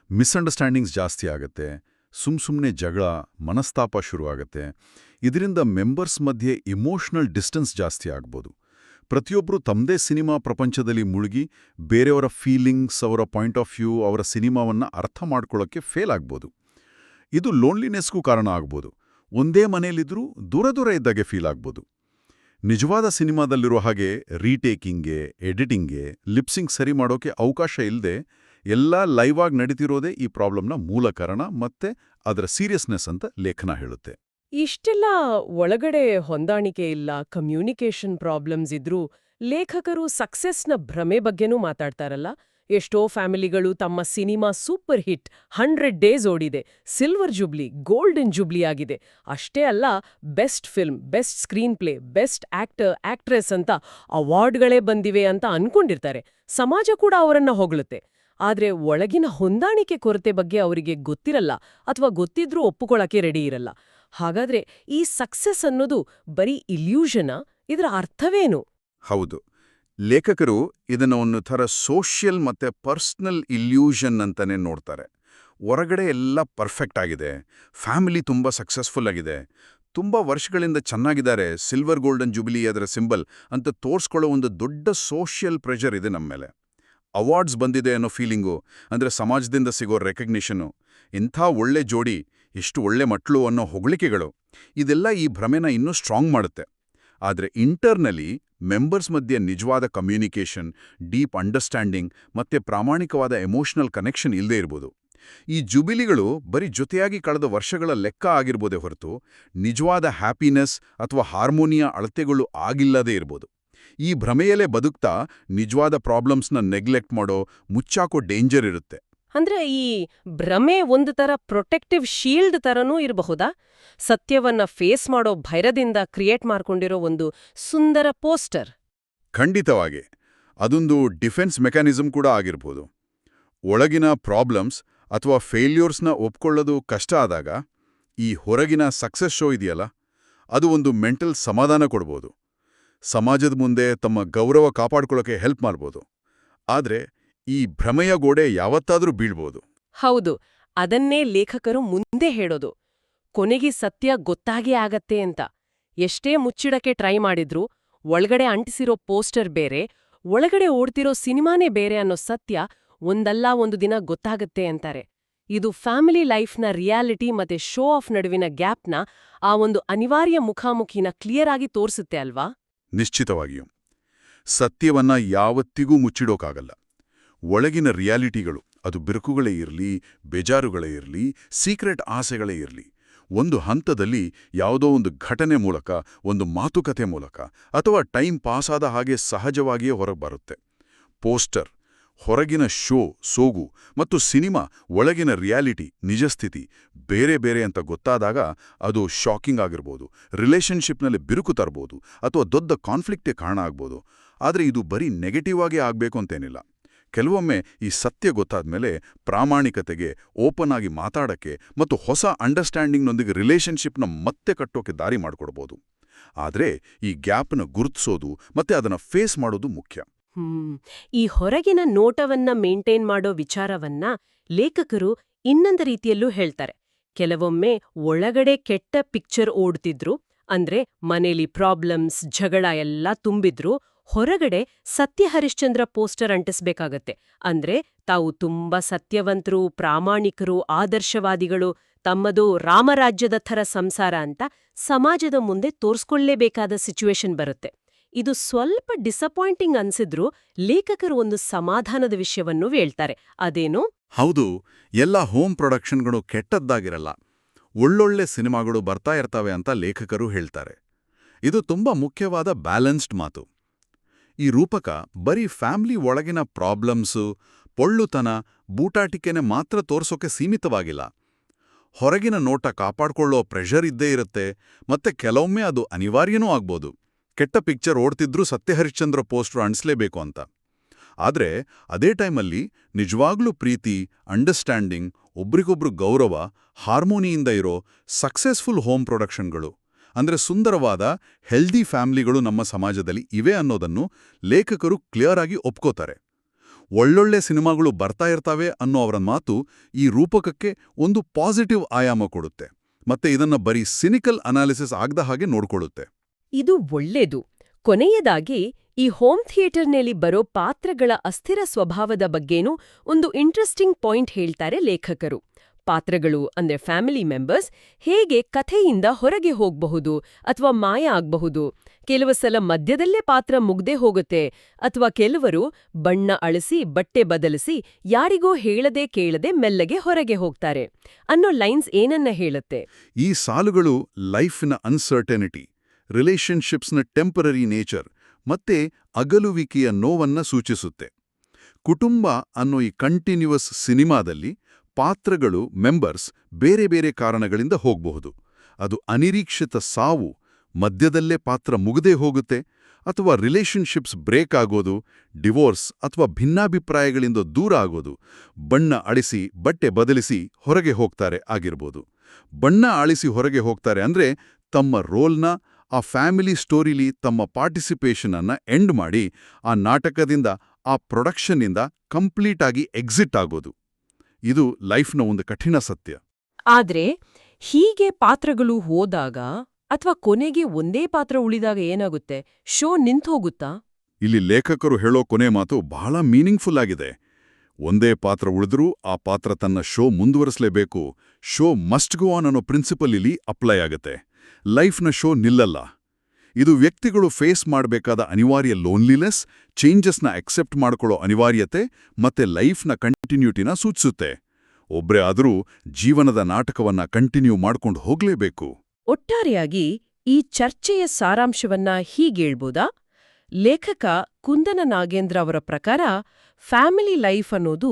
ಮಿಸ್ಅಂಡರ್ಸ್ಟ್ಯಾಂಡಿಂಗ್ಸ್ ಜಾಸ್ತಿ ಆಗುತ್ತೆ. ಸುಮ್ಮನೆ ಜಗಳ, ಮನಸ್ತಾಪ ಶುರುವಾಗುತ್ತೆ. ಇದರಿಂದ ಮೆಂಬರ್ಸ್ ಮಧ್ಯೆ ಇಮೋಷನಲ್ ಡಿಸ್ಟೆನ್ಸ್ ಜಾಸ್ತಿ ಆಗ್ಬೋದು. ಪ್ರತಿಯೊಬ್ಬರು ತಮ್ಮದೇ ಸಿನಿಮಾ ಪ್ರಪಂಚದಲ್ಲಿ ಮುಳುಗಿ ಬೇರೆಯವರ ಫೀಲಿಂಗ್ಸ್, ಅವರ ಪಾಯಿಂಟ್ ಆಫ್ ವ್ಯೂ, ಅವರ ಸಿನಿಮಾವನ್ನು ಅರ್ಥ ಮಾಡ್ಕೊಳ್ಳೋಕ್ಕೆ ಫೇಲ್ ಆಗ್ಬೋದು. ಇದು ಲೋನ್ಲಿನೆಸ್ಗೂ ಕಾರಣ ಆಗ್ಬೋದು. ಒಂದೇ ಮನೆಯಲ್ಲಿದ್ದರೂ ದೂರ ದೂರ ಇದ್ದಾಗೆ ಫೀಲ್ ಆಗ್ಬೋದು. ನಿಜವಾದ ಸಿನಿಮಾದಲ್ಲಿರೋ ಹಾಗೆ ರೀಟೇಕಿಂಗ್ಗೆ, ಎಡಿಟಿಂಗ್ಗೆ, ಲಿಪ್ಸಿಂಗ್ ಸರಿ ಮಾಡೋಕೆ ಅವಕಾಶ ಇಲ್ಲದೆ ಎಲ್ಲ ಲೈವ್ ಆಗಿ ನಡೀತಿರೋದೇ ಈ ಪ್ರಾಬ್ಲಮ್ನ ಮೂಲ ಕಾರಣ ಮತ್ತೆ ಅದರ ಸೀರಿಯಸ್ನೆಸ್ ಅಂತ ಲೇಖನ ಹೇಳುತ್ತೆ. ಇಷ್ಟೆಲ್ಲ ಒಳಗಡೆ ಹೊಂದಾಣಿಕೆ ಇಲ್ಲ, ಕಮ್ಯುನಿಕೇಷನ್ ಪ್ರಾಬ್ಲಮ್ಸ್ ಇದ್ರೂ ಲೇಖಕರು ಸಕ್ಸಸ್ನ ಭ್ರಮೆ ಬಗ್ಗೆನೂ ಮಾತಾಡ್ತಾರಲ್ಲ. ಎಷ್ಟೋ ಫ್ಯಾಮಿಲಿಗಳು ತಮ್ಮ ಸಿನಿಮಾ ಸೂಪರ್ ಹಿಟ್ 100 ಡೇಸ್ ಓಡಿದೆ, ಸಿಲ್ವರ್ ಜೂಬ್ಲಿ, ಗೋಲ್ಡನ್ ಜೂಬ್ಲಿ ಆಗಿದೆ. ಅಷ್ಟೇ ಅಲ್ಲ, best film, best screen play, best actor, actress ಅಂತ ಅವಾರ್ಡ್ಗಳೇ ಬಂದಿವೆ ಅಂತ ಅನ್ಕೊಂಡಿರ್ತಾರೆ. ಸಮಾಜ ಕೂಡ ಅವರನ್ನ ಹೊಗಳುತ್ತೆ. ಆದ್ರೆ ಒಳಗಿನ ಹೊಂದಾಣಿಕೆ ಕೊರತೆ ಬಗ್ಗೆ ಅವರಿಗೆ ಗೊತ್ತಿರಲ್ಲ, ಅಥವಾ ಗೊತ್ತಿದ್ರೂ ಒಪ್ಪುಕೊಳ್ಳಕ್ಕೆ ರೆಡಿ ಇರಲ್ಲ. ಹಾಗಾದ್ರೆ ಈ ಸಕ್ಸಸ್ ಅನ್ನೋದು ಬರೀ ಇಲ್ಯೂಷನಾ? ಇದರ ಅರ್ಥವೇನು? ಹೌದು, ಲೇಖಕರು ಇದನ್ನು ಒಂದು ಥರ ಸೋಷಿಯಲ್ ಮತ್ತೆ ಪರ್ಸ್ನಲ್ ಇಲ್ಯೂಷನ್ ಅಂತಾನೆ ನೋಡ್ತಾರೆ. ಹೊರಗಡೆ ಎಲ್ಲ ಪರ್ಫೆಕ್ಟ್ ಆಗಿದೆ, ಫ್ಯಾಮಿಲಿ ತುಂಬ ಸಕ್ಸಸ್ಫುಲ್ ಆಗಿದೆ, ತುಂಬ ವರ್ಷಗಳಿಂದ ಚೆನ್ನಾಗಿದ್ದಾರೆ, ಸಿಲ್ವರ್ ಗೋಲ್ಡನ್ ಜೂಬಿಲಿ ಅದರ ಸಿಂಬಲ್ ಅಂತ ತೋರಿಸ್ಕೊಳ್ಳೋ ಒಂದು ದೊಡ್ಡ ಸೋಷಿಯಲ್ ಪ್ರೆಷರ್ ಇದೆ ನಮ್ಮ ಮೇಲೆ. ಅವಾರ್ಡ್ಸ್ ಬಂದಿದೆ ಅನ್ನೋ ಫೀಲಿಂಗು, ಅಂದರೆ ಸಮಾಜದಿಂದ ಸಿಗೋ ರೆಕಗ್ನಿಷನು, ಇಂಥ ಒಳ್ಳೆ ಜೋಡಿ, ಎಷ್ಟು ಒಳ್ಳೆ ಮಟ್ಲು ಅನ್ನೋ ಹೊಗಳಿಕೆಗಳು, ಇದೆಲ್ಲ ಈ ಭ್ರಮೆನ ಇನ್ನೂ ಸ್ಟ್ರಾಂಗ್ ಮಾಡುತ್ತೆ. ಆದರೆ ಇಂಟರ್ನಲಿ ಮೆಂಬರ್ಸ್ ಮಧ್ಯೆ ನಿಜವಾದ ಕಮ್ಯುನಿಕೇಷನ್, ಡೀಪ್ ಅಂಡರ್ಸ್ಟ್ಯಾಂಡಿಂಗ್ ಮತ್ತೆ ಪ್ರಾಮಾಣಿಕವಾದ ಎಮೋಷನಲ್ ಕನೆಕ್ಷನ್ ಇಲ್ಲದೇ ಇರ್ಬೋದು. ಈ ಜುಬಿಲಿಗಳು ಬರೀ ಜೊತೆಯಾಗಿ ಕಳೆದ ವರ್ಷಗಳ ಲೆಕ್ಕ ಆಗಿರ್ಬೋದೇ ಹೊರತು ನಿಜವಾದ ಹ್ಯಾಪಿನೆಸ್ ಅಥವಾ ಹಾರ್ಮೋನಿಯಾ ಅಳತೆಗಳು ಆಗಿಲ್ಲದೇ ಇರ್ಬೋದು. ಈ ಭ್ರಮೆಯಲ್ಲೇ ಬದುಕ್ತಾ ನಿಜವಾದ ಪ್ರಾಬ್ಲಮ್ಸ್ನ ನೆಗ್ಲೆಕ್ಟ್ ಮಾಡೋ, ಮುಚ್ಚಾಕೋ ಡೇಂಜರ್ ಇರುತ್ತೆ. ಅಂದ್ರೆ ಈ ಭ್ರಮೆ ಒಂದು ತರ ಪ್ರೊಟೆಕ್ಟಿವ್ ಶೀಲ್ಡ್ ತರನೂ ಇರಬಹುದಾ? ಸತ್ಯವನ್ನ ಫೇಸ್ ಮಾಡೋ ಭಯದಿಂದ ಕ್ರಿಯೇಟ್ ಮಾಡ್ಕೊಂಡಿರೋ ಒಂದು ಸುಂದರ ಪೋಸ್ಟರ್. ಖಂಡಿತವಾಗಿ ಅದೊಂದು ಡಿಫೆನ್ಸ್ ಮೆಕ್ಯಾನಿಸಮ್ ಕೂಡ ಆಗಿರ್ಬೋದು. ಒಳಗಿನ ಪ್ರಾಬ್ಲಮ್ಸ್ ಅಥವಾ ಫೇಲ್ಯೂರ್ಸ್ನ ಒಪ್ಕೊಳ್ಳೋದು ಕಷ್ಟ ಆದಾಗ ಈ ಹೊರಗಿನ ಸಕ್ಸಸ್ ಶೋ ಇದೆಯಲ್ಲ, ಅದು ಒಂದು ಮೆಂಟಲ್ ಸಮಾಧಾನ ಕೊಡ್ಬೋದು. ಸಮಾಜದ ಮುಂದೆ ತಮ್ಮ ಗೌರವ ಕಾಪಾಡ್ಕೊಳ್ಳೋಕೆ ಹೆಲ್ಪ್ ಮಾಡ್ಬೋದು. ಆದ್ರೆ ಈ ಭ್ರಮೆಯ ಗೋಡೆ ಯಾವತ್ತಾದ್ರೂ ಬೀಳ್ಬೋದು. ಹೌದು, ಅದನ್ನೇ ಲೇಖಕರು ಮುಂದೆ ಹೇಳೋದು. ಕೊನೆಗೆ ಸತ್ಯ ಗೊತ್ತಾಗೇ ಆಗತ್ತೆ ಅಂತ. ಎಷ್ಟೇ ಮುಚ್ಚಿಡಕ್ಕೆ ಟ್ರೈ ಮಾಡಿದ್ರೂ ಒಳಗಡೆ ಅಂಟಿಸಿರೋ ಪೋಸ್ಟರ್ ಬೇರೆ, ಒಳಗಡೆ ಓಡ್ತಿರೋ ಸಿನಿಮಾನೇ ಬೇರೆ ಅನ್ನೋ ಸತ್ಯ ಒಂದಲ್ಲ ಒಂದು ದಿನ ಗೊತ್ತಾಗತ್ತೆ ಅಂತಾರೆ. ಇದು ಫ್ಯಾಮಿಲಿ ಲೈಫ್ನ ರಿಯಾಲಿಟಿ ಮತ್ತೆ ಶೋ ಆಫ್ ನಡುವಿನ ಗ್ಯಾಪ್ನ, ಆ ಒಂದು ಅನಿವಾರ್ಯ ಮುಖಾಮುಖಿನ ಕ್ಲಿಯರ್ ಆಗಿ ತೋರಿಸುತ್ತೆ ಅಲ್ವಾ? ನಿಶ್ಚಿತವಾಗಿಯೂ ಸತ್ಯವನ್ನ ಯಾವತ್ತಿಗೂ ಮುಚ್ಚಿಡೋಕಾಗಲ್ಲ. ಒಳಗಿನ ರಿಯಾಲಿಟಿಗಳು, ಅದು ಬಿರುಕುಗಳೇ ಇರಲಿ, ಬೇಜಾರುಗಳೇ ಇರಲಿ, ಸೀಕ್ರೆಟ್ ಆಸೆಗಳೇ ಇರಲಿ, ಒಂದು ಹಂತದಲ್ಲಿ ಯಾವುದೋ ಒಂದು ಘಟನೆ ಮೂಲಕ, ಒಂದು ಮಾತುಕತೆ ಮೂಲಕ ಅಥವಾ ಟೈಮ್ ಪಾಸಾದ ಹಾಗೆ ಸಹಜವಾಗಿಯೇ ಹೊರಬರುತ್ತೆ. ಪೋಸ್ಟರ್, ಹೊರಗಿನ ಶೋ, ಸೋಗು ಮತ್ತು ಸಿನಿಮಾ ಒಳಗಿನ ರಿಯಾಲಿಟಿ, ನಿಜಸ್ಥಿತಿ ಬೇರೆ ಬೇರೆ ಅಂತ ಗೊತ್ತಾದಾಗ ಅದು ಶಾಕಿಂಗ್ ಆಗಿರ್ಬೋದು, ರಿಲೇಷನ್ಶಿಪ್ನಲ್ಲಿ ಬಿರುಕು ತರಬಹುದು ಅಥವಾ ದೊಡ್ಡ ಕಾನ್ಫ್ಲಿಕ್ಟೇ ಕಾರಣ ಆಗ್ಬೋದು. ಆದರೆ ಇದು ಬರೀ ನೆಗೆಟಿವ್ ಆಗೇ ಆಗಬೇಕು ಅಂತೇನಿಲ್ಲ. ಕೆಲವೊಮ್ಮೆ ಈ ಸತ್ಯ ಗೊತ್ತಾದ್ಮೇಲೆ ಪ್ರಾಮಾಣಿಕತೆಗೆ, ಓಪನ್ ಆಗಿ ಮಾತಾಡಕ್ಕೆ ಮತ್ತು ಹೊಸ ಅಂಡರ್ಸ್ಟ್ಯಾಂಡಿಂಗ್ನೊಂದಿಗೆ ರಿಲೇಷನ್ಶಿಪ್ನ ಮತ್ತೆ ಕಟ್ಟೋಕೆ ದಾರಿ ಮಾಡಿಕೊಡ್ಬೋದು. ಆದರೆ ಈ ಗ್ಯಾಪ್ನ ಗುರುತಿಸೋದು ಮತ್ತೆ ಅದನ್ನು ಫೇಸ್ ಮಾಡೋದು ಮುಖ್ಯ. ಈ ಹೊರಗಿನ ನೋಟವನ್ನ ಮೇಂಟೈನ್ ಮಾಡೋ ವಿಚಾರವನ್ನ ಲೇಖಕರು ಇನ್ನೊಂದು ರೀತಿಯಲ್ಲೂ ಹೇಳ್ತಾರೆ. ಕೆಲವೊಮ್ಮೆ ಒಳಗಡೆ ಕೆಟ್ಟ ಪಿಕ್ಚರ್ ಓಡ್ತಿದ್ರು, ಅಂದ್ರೆ ಮನೇಲಿ ಪ್ರಾಬ್ಲಮ್ಸ್, ಜಗಳ ಎಲ್ಲ ತುಂಬಿದ್ರು, ಹೊರಗಡೆ ಸತ್ಯ ಹರಿಶ್ಚಂದ್ರ ಪೋಸ್ಟರ್ ಅಂಟಿಸ್ಬೇಕಾಗತ್ತೆ. ಅಂದ್ರೆ ತಾವು ತುಂಬಾ ಸತ್ಯವಂತರು, ಪ್ರಾಮಾಣಿಕರು, ಆದರ್ಶವಾದಿಗಳು, ತಮ್ಮದು ರಾಮರಾಜ್ಯದ ಥರ ಸಂಸಾರ ಅಂತ ಸಮಾಜದ ಮುಂದೆ ತೋರ್ಸ್ಕೊಳ್ಳೇಬೇಕಾದ ಸಿಚುವೇಶನ್ ಬರುತ್ತೆ. ಇದು ಸ್ವಲ್ಪ ಡಿಸಪಾಯಿಂಟಿಂಗ್ ಅನ್ಸಿದ್ರೂ ಲೇಖಕರು ಒಂದು ಸಮಾಧಾನದ ವಿಷಯವನ್ನು ಹೇಳ್ತಾರೆ. ಅದೇನು? ಹೌದು, ಎಲ್ಲ ಹೋಮ್ ಪ್ರೊಡಕ್ಷನ್ಗಳು ಕೆಟ್ಟದ್ದಾಗಿರಲ್ಲ, ಒಳ್ಳೊಳ್ಳೆ ಸಿನಿಮಾಗಳು ಬರ್ತಾ ಇರ್ತವೆ ಅಂತ ಲೇಖಕರು ಹೇಳ್ತಾರೆ. ಇದು ತುಂಬಾ ಮುಖ್ಯವಾದ ಬ್ಯಾಲೆನ್ಸ್ಡ್ ಮಾತು. ಈ ರೂಪಕ ಬರೀ ಫ್ಯಾಮಿಲಿ ಒಳಗಿನ ಪ್ರಾಬ್ಲಮ್ಸು, ಪೊಳ್ಳುತನ, ಬೂಟಾಟಿಕೆನೆ ಮಾತ್ರ ತೋರ್ಸೋಕೆ ಸೀಮಿತವಾಗಿಲ್ಲ. ಹೊರಗಿನ ನೋಟ ಕಾಪಾಡ್ಕೊಳ್ಳೋ ಪ್ರೆಷರ್ ಇದ್ದೇ ಇರುತ್ತೆ, ಮತ್ತೆ ಕೆಲವೊಮ್ಮೆ ಅದು ಅನಿವಾರ್ಯನೂ ಆಗ್ಬೋದು. ಕೆಟ್ಟ ಪಿಕ್ಚರ್ ಓಡ್ತಿದ್ರೂ ಸತ್ಯಹರಿಶ್ಚಂದ್ರ ಪೋಸ್ಟರ್ ಅಂಟಿಸ್ಲೇಬೇಕು ಅಂತ. ಆದ್ರೆ ಅದೇ ಟೈಮಲ್ಲಿ ನಿಜವಾಗ್ಲೂ ಪ್ರೀತಿ, ಅಂಡರ್ಸ್ಟ್ಯಾಂಡಿಂಗ್, ಒಬ್ರಿಗೊಬ್ರು ಗೌರವ, ಹಾರ್ಮೋನಿಯಿಂದ ಇರೋ ಸಕ್ಸಸ್ಫುಲ್ ಹೋಮ್ ಪ್ರೊಡಕ್ಷನ್ಗಳು, ಅಂದ್ರೆ ಸುಂದರವಾದ ಹೆಲ್ದಿ ಫ್ಯಾಮಿಲಿಗಳು ನಮ್ಮ ಸಮಾಜದಲ್ಲಿ ಇವೆ ಅನ್ನೋದನ್ನು ಲೇಖಕರು ಕ್ಲಿಯರ್ ಆಗಿ ಒಪ್ಕೋತಾರೆ. ಒಳ್ಳೊಳ್ಳೆ ಸಿನಿಮಾಗಳು ಬರ್ತಾ ಇರ್ತಾವೆ ಅನ್ನೋ ಅವರ ಮಾತು ಈ ರೂಪಕಕ್ಕೆ ಒಂದು ಪಾಸಿಟಿವ್ ಆಯಾಮ ಕೊಡುತ್ತೆ, ಮತ್ತೆ ಇದನ್ನ ಬರೀ ಸಿನಿಕಲ್ ಅನಾಲಿಸಿಸ್ ಆಗದ ಹಾಗೆ ನೋಡ್ಕೊಳ್ಳುತ್ತೆ. ಇದು ಒಳ್ಳೇದು. ಕೊನೆಯದಾಗಿ ಈ ಹೋಮ್ ಥಿಯೇಟರ್ನಲ್ಲಿ ಬರೋ ಪಾತ್ರಗಳ ಅಸ್ಥಿರ ಸ್ವಭಾವದ ಬಗ್ಗೆನೂ ಒಂದು ಇಂಟ್ರೆಸ್ಟಿಂಗ್ ಪಾಯಿಂಟ್ ಹೇಳ್ತಾರೆ ಲೇಖಕರು. ಪಾತ್ರಗಳು ಅಂದ್ರೆ ಫ್ಯಾಮಿಲಿ ಮೆಂಬರ್ಸ್ ಹೇಗೆ ಕಥೆಯಿಂದ ಹೊರಗೆ ಹೋಗಬಹುದು ಅಥವಾ ಮಾಯ ಆಗಬಹುದು. ಕೆಲವು ಸಲ ಮಧ್ಯದಲ್ಲೇ ಪಾತ್ರ ಮುಗ್ದೇ ಹೋಗುತ್ತೆ, ಅಥವಾ ಕೆಲವರು ಬಣ್ಣ ಅಳಿಸಿ ಬಟ್ಟೆ ಬದಲಿಸಿ ಯಾರಿಗೋ ಹೇಳದೆ ಕೇಳದೆ ಮೆಲ್ಲಗೆ ಹೊರಗೆ ಹೋಗ್ತಾರೆ ಅನ್ನೋ ಲೈನ್ಸ್ ಏನನ್ನ ಹೇಳುತ್ತೆ? ಈ ಸಾಲುಗಳು ಲೈಫ್ನ ಅನ್ಸರ್ಟನಿಟಿ, ರಿಲೇಶನ್ಶಿಪ್ಸ್ನ ಟೆಂಪರರಿ ನೇಚರ್ ಮತ್ತೆ ಅಗಲುವಿಕೆಯ ನೋವನ್ನ ಸೂಚಿಸುತ್ತೆ. ಕುಟುಂಬ ಅನ್ನೋ ಈ ಕಂಟಿನ್ಯೂಯಸ್ ಸಿನಿಮಾದಲ್ಲಿ ಪಾತ್ರಗಳು ಮೆಂಬರ್ಸ್ ಬೇರೆ ಬೇರೆ ಕಾರಣಗಳಿಂದ ಹೋಗಬಹುದು. ಅದು ಅನಿರೀಕ್ಷಿತ ಸಾವು, ಮಧ್ಯದಲ್ಲೇ ಪಾತ್ರ ಮುಗದೇ ಹೋಗುತ್ತೆ, ಅಥವಾ ರಿಲೇಶನ್ಶಿಪ್ಸ್ ಬ್ರೇಕ್ ಆಗೋದು, ಡಿವೋರ್ಸ್ ಅಥವಾ ಭಿನ್ನಾಭಿಪ್ರಾಯಗಳಿಂದ ದೂರ ಆಗೋದು, ಬಣ್ಣ ಅಳಿಸಿ ಬಟ್ಟೆ ಬದಲಿಸಿ ಹೊರಗೆ ಹೋಗ್ತಾರೆ ಆಗಿರ್ಬೋದು. ಬಣ್ಣ ಅಳಿಸಿ ಹೊರಗೆ ಹೋಗ್ತಾರೆ ಅಂದ್ರೆ ತಮ್ಮ ರೋಲ್ನ ಆ ಫ್ಯಾಮಿಲಿ ಸ್ಟೋರಿಲಿ ತಮ್ಮ ಪಾರ್ಟಿಸಿಪೇಷನ್ ಅನ್ನ ಎಂಡ್ ಮಾಡಿ ಆ ನಾಟಕದಿಂದ, ಆ ಪ್ರೊಡಕ್ಷನ್ನಿಂದ ಕಂಪ್ಲೀಟ್ ಆಗಿ ಎಕ್ಸಿಟ್ ಆಗೋದು. ಇದು ಲೈಫ್ನ ಒಂದು ಕಠಿಣ ಸತ್ಯ. ಆದ್ರೆ ಹೀಗೆ ಪಾತ್ರಗಳು ಹೋದಾಗ ಅಥವಾ ಕೊನೆಗೆ ಒಂದೇ ಪಾತ್ರ ಉಳಿದಾಗ ಏನಾಗುತ್ತೆ? ಶೋ ನಿಂತೋಗುತ್ತಾ? ಇಲ್ಲಿ ಲೇಖಕರು ಹೇಳೋ ಕೊನೆ ಮಾತು ಬಹಳ ಮೀನಿಂಗ್ಫುಲ್ ಆಗಿದೆ. ಒಂದೇ ಪಾತ್ರ ಉಳಿದ್ರೂ ಆ ಪಾತ್ರ ತನ್ನ ಶೋ ಮುಂದುವರಿಸಲೇಬೇಕು. ಶೋ ಮಸ್ಟ್ ಗೋ ಆನ್ ಅನ್ನೋ ಪ್ರಿನ್ಸಿಪಲ್ ಇಲ್ಲಿ ಅಪ್ಲೈ ಆಗುತ್ತೆ. ಲೈಫ್ನ ಶೋ ನಿಲ್ಲಲ್ಲ. ಇದು ವ್ಯಕ್ತಿಗಳು ಫೇಸ್ ಮಾಡಬೇಕಾದ ಅನಿವಾರ್ಯ ಲೋನ್ಲಿನೆಸ್, ಚೇಂಜಸ್ನ ಅಕ್ಸೆಪ್ಟ್ ಮಾಡ್ಕೊಳ್ಳೋ ಅನಿವಾರ್ಯತೆ ಮತ್ತೆ ಲೈಫ್ನ ಕಂಟಿನ್ಯೂಟಿನ ಸೂಚಿಸುತ್ತೆ. ಒಬ್ರೇ ಆದರೂ ಜೀವನದ ನಾಟಕವನ್ನ ಕಂಟಿನ್ಯೂ ಮಾಡ್ಕೊಂಡು ಹೋಗ್ಲೇಬೇಕು. ಒಟ್ಟಾರೆಯಾಗಿ ಈ ಚರ್ಚೆಯ ಸಾರಾಂಶವನ್ನ ಹೀಗೇಳ್ಬೋದಾ? ಲೇಖಕ ಕುಂದನ ನಾಗೇಂದ್ರ ಅವರ ಪ್ರಕಾರ ಫ್ಯಾಮಿಲಿ ಲೈಫ್ ಅನ್ನೋದು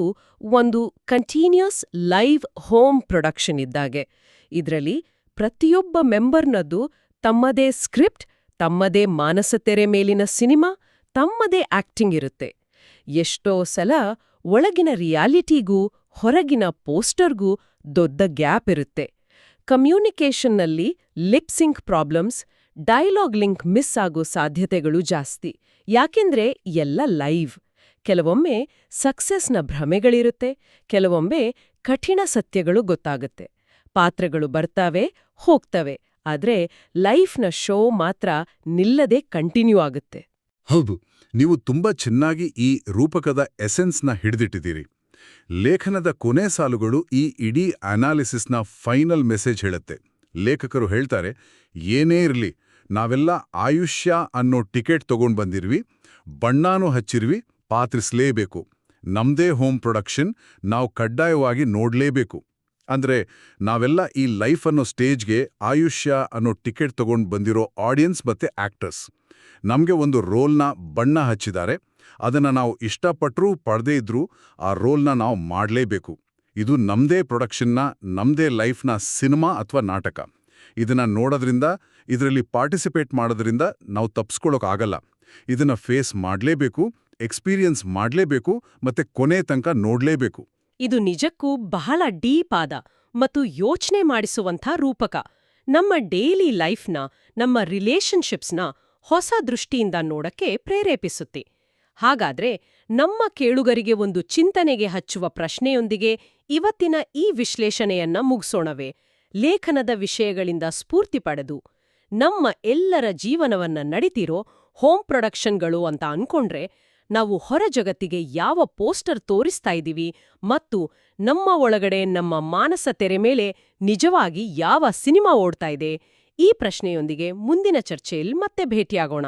ಒಂದು ಕಂಟಿನ್ಯೂಸ್ ಲೈವ್ ಹೋಮ್ ಪ್ರೊಡಕ್ಷನ್ ಇದ್ದಾಗೆ. ಇದರಲ್ಲಿ ಪ್ರತಿಯೊಬ್ಬ ಮೆಂಬರ್ನದ್ದು ತಮ್ಮದೇ ಸ್ಕ್ರಿಪ್ಟ್, ತಮ್ಮದೇ ಮಾನಸ ತೆರೆ ಮೇಲಿನ ಸಿನಿಮಾ, ತಮ್ಮದೇ ಆಕ್ಟಿಂಗ್ ಇರುತ್ತೆ. ಎಷ್ಟೋ ಸಲ ಒಳಗಿನ ರಿಯಾಲಿಟಿಗೂ ಹೊರಗಿನ ಪೋಸ್ಟರ್ಗೂ ದೊಡ್ಡ ಗ್ಯಾಪ್ ಇರುತ್ತೆ. ಕಮ್ಯುನಿಕೇಷನ್ನಲ್ಲಿ lip sync problems, dialogue link miss ಆಗೋ ಸಾಧ್ಯತೆಗಳು ಜಾಸ್ತಿ. ಯಾಕೆಂದ್ರೆ ಎಲ್ಲ ಲೈವ್. ಕೆಲವೊಮ್ಮೆ ಸಕ್ಸಸ್ನ ಭ್ರಮೆಗಳಿರುತ್ತೆ, ಕೆಲವೊಮ್ಮೆ ಕಠಿಣ ಸತ್ಯಗಳು ಗೊತ್ತಾಗುತ್ತೆ. ಪಾತ್ರಗಳು ಬರ್ತಾವೆ, ಹೋಗ್ತವೆ, ಆದ್ರೆ ಲೈಫ್ನ ಶೋ ಮಾತ್ರ ನಿಲ್ಲದೆ ಕಂಟಿನ್ಯೂ ಆಗುತ್ತೆ. ಹೌದು, ನೀವು ತುಂಬಾ ಚೆನ್ನಾಗಿ ಈ ರೂಪಕದ ಎಸೆನ್ಸ್ನ ಹಿಡಿದಿಟ್ಟಿದ್ದೀರಿ. ಲೇಖನದ ಕೊನೆ ಸಾಲುಗಳು ಈ ಇಡೀ ಅನಾಲಿಸಿಸ್ನ ಫೈನಲ್ ಮೆಸೇಜ್ ಹೇಳುತ್ತೆ. ಲೇಖಕರು ಹೇಳ್ತಾರೆ, ಏನೇ ಇರಲಿ, ನಾವೆಲ್ಲ ಆಯುಷ್ಯ ಅನ್ನೋ ಟಿಕೆಟ್ ತಗೊಂಡ್ ಬಂದಿರ್ವಿ, ಬಣ್ಣನೂ ಹಚ್ಚಿರ್ವಿ, ಪಾತ್ರಿಸ್ಲೇಬೇಕು. ನಮ್ದೇ ಹೋಮ್ ಪ್ರೊಡಕ್ಷನ್, ನಾವು ಕಡ್ಡಾಯವಾಗಿ ನೋಡ್ಲೇಬೇಕು. ಅಂದ್ರೆ ನಾವೆಲ್ಲ ಈ ಲೈಫ್ ಅನ್ನೋ ಸ್ಟೇಜ್ಗೆ ಆಯುಷ್ಯ ಅನ್ನೋ ಟಿಕೆಟ್ ತಗೊಂಡು ಬಂದಿರೋ ಆಡಿಯನ್ಸ್ ಮತ್ತೆ ಆಕ್ಟರ್ಸ್. ನಮ್ಗೆ ಒಂದು ರೋಲ್ನ ಬಣ್ಣ ಹಚ್ಚಿದ್ದಾರೆ, ಅದನ್ನ ನಾವು ಇಷ್ಟಪಟ್ಟರೂ ಪಡೆದೇ ಇದ್ರೂ ಆ ರೋಲ್ನ ನಾವು ಮಾಡಲೇಬೇಕು. ಇದು ನಮ್ದೇ ಪ್ರೊಡಕ್ಷನ್ನ, ನಮ್ದೇ ಲೈಫ್ನ ಸಿನಿಮಾ ಅಥವಾ ನಾಟಕ. ಇದನ್ನ ನೋಡೋದ್ರಿಂದ, ಇದರಲ್ಲಿ ಪಾರ್ಟಿಸಿಪೇಟ್ ಮಾಡೋದ್ರಿಂದ ನಾವು ತಪ್ಪಿಸ್ಕೊಳ್ಳೋಕ್ಕಾಗಲ್ಲ. ಇದನ್ನ ಫೇಸ್ ಮಾಡಲೇಬೇಕು, ಎಕ್ಸ್ಪೀರಿಯನ್ಸ್ ಮಾಡಲೇಬೇಕು, ಮತ್ತೆ ಕೊನೆ ತನಕ ನೋಡಲೇಬೇಕು. ಇದು ನಿಜಕ್ಕೂ ಬಹಳ ಡೀಪ್ ಆದ ಮತ್ತು ಯೋಚನೆ ಮಾಡಿಸುವಂಥ ರೂಪಕ. ನಮ್ಮ ಡೈಲಿ ಲೈಫ್ನ, ನಮ್ಮ ರಿಲೇಶನ್ಶಿಪ್ಸ್ನ ಹೊಸ ದೃಷ್ಟಿಯಿಂದ ನೋಡಕ್ಕೆ ಪ್ರೇರೇಪಿಸುತ್ತೆ. ಹಾಗಾದ್ರೆ ನಮ್ಮ ಕೇಳುಗರಿಗೆ ಒಂದು ಚಿಂತನೆಗೆ ಹಚ್ಚುವ ಪ್ರಶ್ನೆಯೊಂದಿಗೆ ಇವತ್ತಿನ ಈ ವಿಶ್ಲೇಷಣೆಯನ್ನ ಮುಗಿಸೋಣವೇ? ಲೇಖನದ ವಿಷಯಗಳಿಂದ ಸ್ಫೂರ್ತಿ ಪಡೆದು ನಮ್ಮ ಎಲ್ಲರ ಜೀವನವನ್ನ ನಡಿತಿರೋ ಹೋಮ್ ಪ್ರೊಡಕ್ಷನ್ಗಳು ಅಂತ ಅನ್ಕೊಂಡ್ರೆ, ನಾವು ಹೊರ ಜಗತ್ತಿಗೆ ಯಾವ ಪೋಸ್ಟರ್ ತೋರಿಸ್ತಾ ಇದ್ದೀವಿ ಮತ್ತು ನಮ್ಮ ಒಳಗಡೆ, ನಮ್ಮ ಮಾನಸ ತೆರೆ ಮೇಲೆ ನಿಜವಾಗಿ ಯಾವ ಸಿನಿಮಾ ಓಡ್ತಾ ಇದೆ? ಈ ಪ್ರಶ್ನೆಯೊಂದಿಗೆ ಮುಂದಿನ ಚರ್ಚೆಯಲ್ಲಿ ಮತ್ತೆ ಭೇಟಿಯಾಗೋಣ.